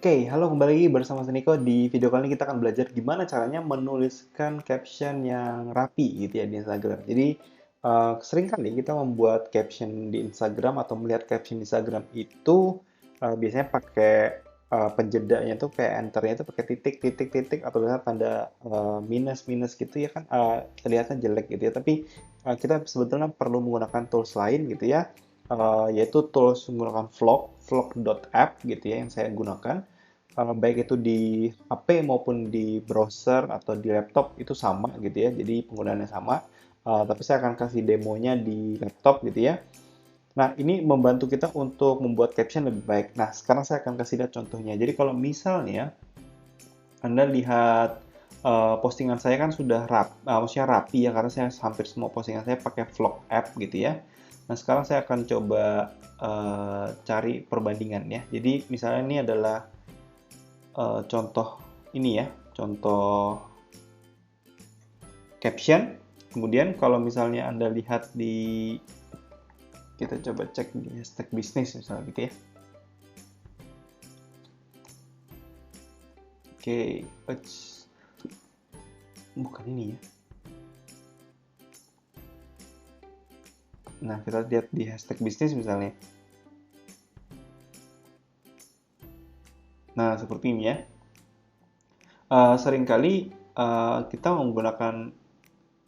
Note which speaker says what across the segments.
Speaker 1: Oke, halo kembali lagi bersama saya Niko. Di video kali ini kita akan belajar gimana caranya menuliskan caption yang rapi gitu ya di Instagram. Jadi sering kali kita membuat caption di Instagram atau melihat caption di Instagram itu biasanya pakai penjedanya tuh kayak enternya itu pakai titik titik titik atau misalnya tanda minus minus gitu ya kan terlihatnya jelek gitu ya. Tapi kita sebetulnya perlu menggunakan tools lain gitu ya, yaitu tools menggunakan vlog.app gitu ya yang saya gunakan. Baik itu di HP maupun di browser atau di laptop itu sama gitu ya, jadi penggunaannya sama. Tapi saya akan kasih demonya di laptop gitu ya. Nah, ini membantu kita untuk membuat caption lebih baik. Nah, sekarang saya akan kasih lihat contohnya. Jadi kalau misalnya Anda lihat postingan saya kan sudah maksudnya rapi ya, karena saya hampir semua postingan saya pakai vlog app gitu ya. Nah, sekarang saya akan coba cari perbandingan ya. Jadi misalnya ini adalah contoh ini ya, contoh caption. Kemudian kalau misalnya Anda lihat di, kita coba cek di hashtag bisnis misalnya gitu ya. Oke, bukan ini ya. Nah, kita lihat di hashtag bisnis misalnya. Nah, seperti ini ya. Seringkali kita menggunakan,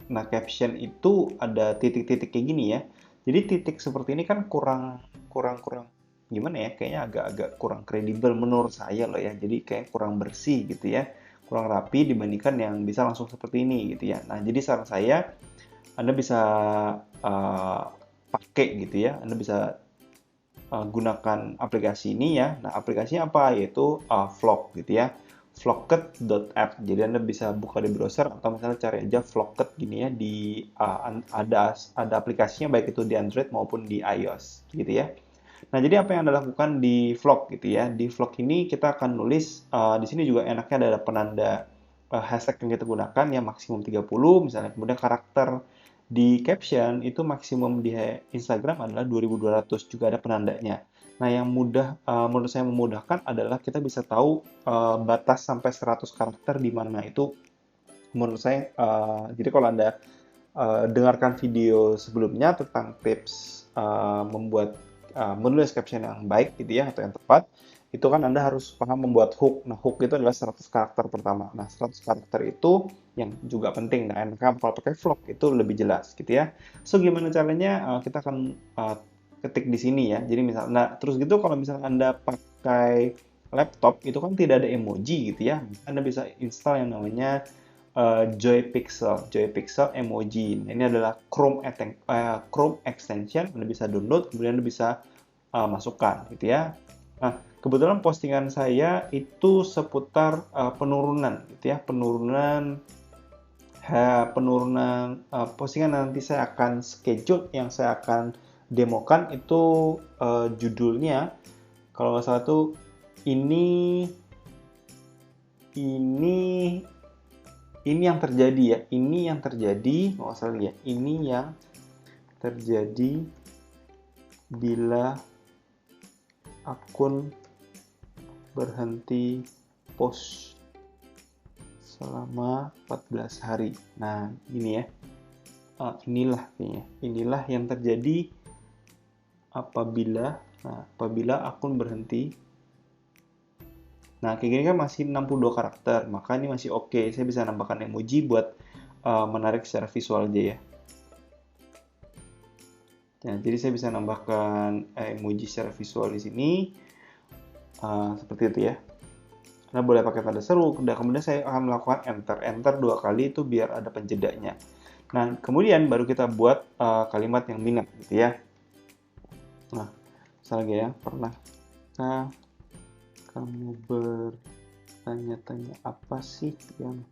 Speaker 1: nah, caption itu ada titik-titik kayak gini ya. Jadi titik seperti ini kan kurang kurang kurang gimana ya? Kayaknya agak-agak kurang kredibel menurut saya loh ya. Jadi kayak kurang bersih gitu ya. Kurang rapi dibandingkan yang bisa langsung seperti ini gitu ya. Nah, jadi saran saya Anda bisa uh, pakai gitu ya. Anda bisa gunakan aplikasi ini ya. Nah, aplikasinya apa? Yaitu Vlog gitu ya. Vlogget.app. Jadi Anda bisa buka di browser atau misalnya cari aja Vlogget gini ya di ada aplikasinya baik itu di Android maupun di iOS gitu ya. Nah, jadi apa yang Anda lakukan di vlog gitu ya. Di vlog ini kita akan nulis di sini juga enaknya ada penanda hashtag yang kita gunakan ya maksimum 30 misalnya. Kemudian karakter di caption itu maksimum di Instagram adalah 2200, juga ada penandanya. Nah, yang mudah menurut saya memudahkan adalah kita bisa tahu batas sampai 100 karakter di mana itu menurut saya. Jadi kalau Anda dengarkan video sebelumnya tentang tips membuat menulis caption yang baik gitu ya atau yang tepat, itu kan Anda harus paham membuat hook. Nah, hook itu adalah 100 karakter pertama. Nah, 100 karakter itu yang juga penting. Nah, kalau pakai vlog itu lebih jelas gitu ya. So, gimana caranya? Kita akan ketik di sini ya. Jadi misalnya, nah, terus gitu kalau misalnya Anda pakai laptop itu kan tidak ada emoji gitu ya. Anda bisa install yang namanya Joy Pixel emoji. Nah, ini adalah Chrome extension. Anda bisa download, kemudian Anda bisa masukkan, gitu ya. Nah, kebetulan postingan saya itu seputar penurunan, gitu ya, penurunan postingan nanti saya akan schedule yang saya akan demokan itu judulnya kalau nggak salah tuh ini ini ini yang terjadi ya, ini yang terjadi, nggak salah ya, ini yang terjadi bila akun berhenti post selama 14 hari. Nah, ini ya, inilah kayaknya, inilah yang terjadi apabila akun berhenti. Nah, kayak gini kan masih 62 karakter, maka ini masih oke. Saya bisa nambahkan emoji buat menarik secara visual aja ya. Nah, jadi saya bisa nambahkan emoji secara visual di sini, seperti itu ya. Anda boleh pakai tanda seru, kemudian saya akan melakukan enter 2 kali itu biar ada penjedanya. Nah, kemudian baru kita buat kalimat yang minat gitu ya. Nah, misalnya ya, pernahkah kamu bertanya-tanya apa sih yang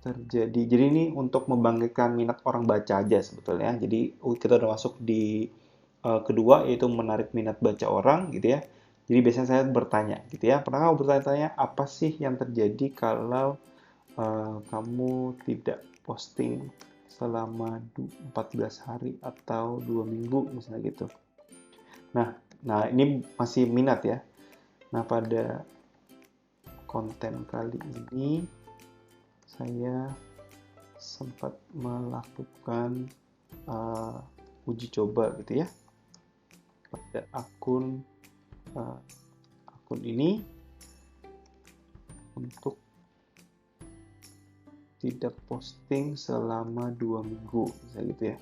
Speaker 1: terjadi? Jadi ini untuk membangkitkan minat orang baca aja sebetulnya. Jadi kita udah masuk di kedua, yaitu menarik minat baca orang gitu ya. Jadi biasanya saya bertanya gitu ya. Pernah kamu bertanya-tanya apa sih yang terjadi kalau kamu tidak posting selama 14 hari atau 2 minggu misalnya gitu. Nah, ini masih minat ya. Nah, pada konten kali ini saya sempat melakukan uji coba gitu ya pada akun ini untuk tidak posting selama 2 minggu, bisa gitu ya,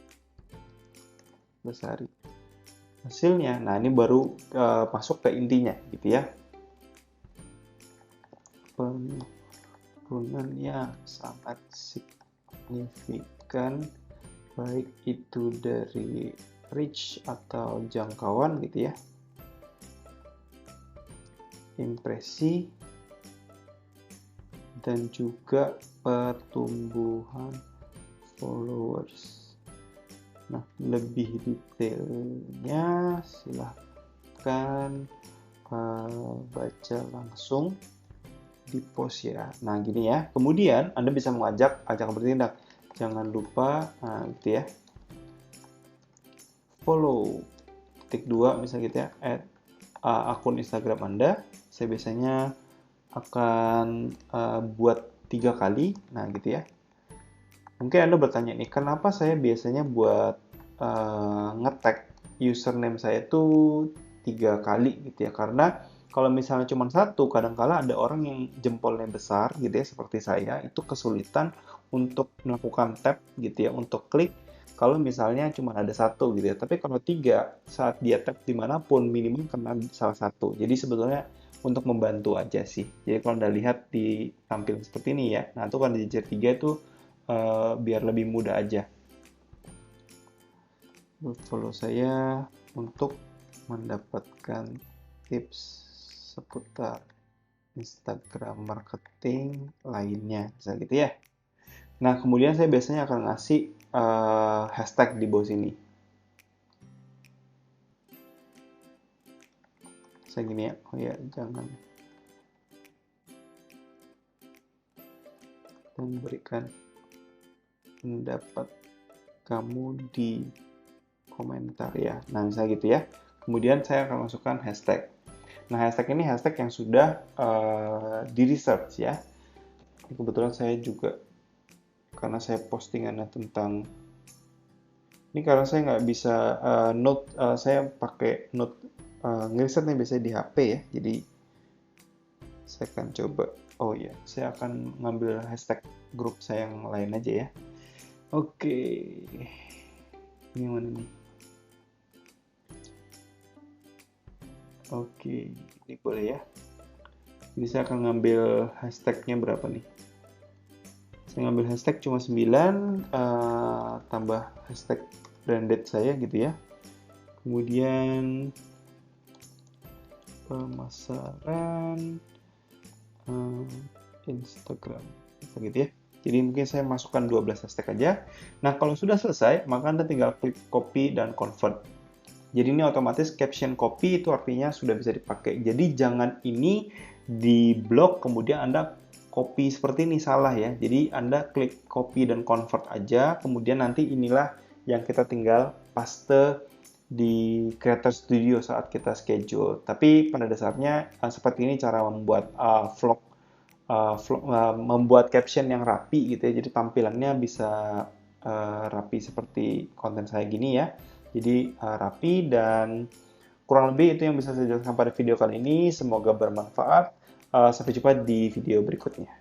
Speaker 1: 12 hari. Hasilnya, nah ini baru masuk ke intinya gitu ya. Penurunannya sangat signifikan, baik itu dari reach atau jangkauan gitu ya, impresi, dan juga pertumbuhan followers. Nah, lebih detailnya silahkan baca langsung di post ya. Nah, gini ya. Kemudian Anda bisa ajak bertindak. Jangan lupa gitu ya. Follow titik 2 misalnya gitu ya, akun Instagram Anda. Saya biasanya akan buat 3 kali. Nah, gitu ya. Mungkin Anda bertanya nih, kenapa saya biasanya buat nge-tag username saya tuh 3 kali gitu ya? Karena kalau misalnya cuma satu, kadang-kala ada orang yang jempolnya besar gitu ya, seperti saya, itu kesulitan untuk melakukan tap gitu ya, untuk klik kalau misalnya cuma ada satu gitu ya. Tapi kalau 3, saat dia tap dimanapun, minimal kena salah satu. Jadi sebetulnya untuk membantu aja sih. Jadi kalau Anda lihat di tampil seperti ini ya, nah itu kan di jejer 3 itu biar lebih mudah aja. Follow saya untuk mendapatkan tips seputar Instagram marketing lainnya, misalnya gitu ya. Nah, kemudian saya biasanya akan ngasih hashtag di bawah sini. Saya gini ya, oh ya, jangan. Memberikan pendapat kamu di komentar ya. Nah, misalnya gitu ya. Kemudian saya akan masukkan hashtag. Nah, hashtag ini hashtag yang sudah di research ya. Kebetulan saya juga, karena saya postingannya tentang ini, karena saya nggak bisa note, saya pakai note ngerisetnya biasanya di HP ya. Jadi saya akan coba, oh ya, saya akan ngambil hashtag grup saya yang lain aja ya. Oke, ini mana nih? Oke, ini boleh ya. Jadi saya akan ngambil hashtagnya berapa nih? Saya ngambil hashtag cuma 9, tambah hashtag branded saya gitu ya. Kemudian pemasaran Instagram, gitu ya. Jadi mungkin saya masukkan 12 hashtag aja. Nah, kalau sudah selesai, maka Anda tinggal klik copy dan convert. Jadi ini otomatis caption copy itu artinya sudah bisa dipakai. Jadi jangan ini di blok kemudian Anda copy seperti ini, salah ya. Jadi Anda klik copy dan convert aja, kemudian nanti inilah yang kita tinggal paste di Creator Studio saat kita schedule. Tapi pada dasarnya seperti ini cara membuat membuat caption yang rapi gitu ya. Jadi tampilannya bisa rapi seperti konten saya gini ya. Jadi rapi, dan kurang lebih itu yang bisa saya jelaskan pada video kali ini. Semoga bermanfaat. Sampai jumpa di video berikutnya.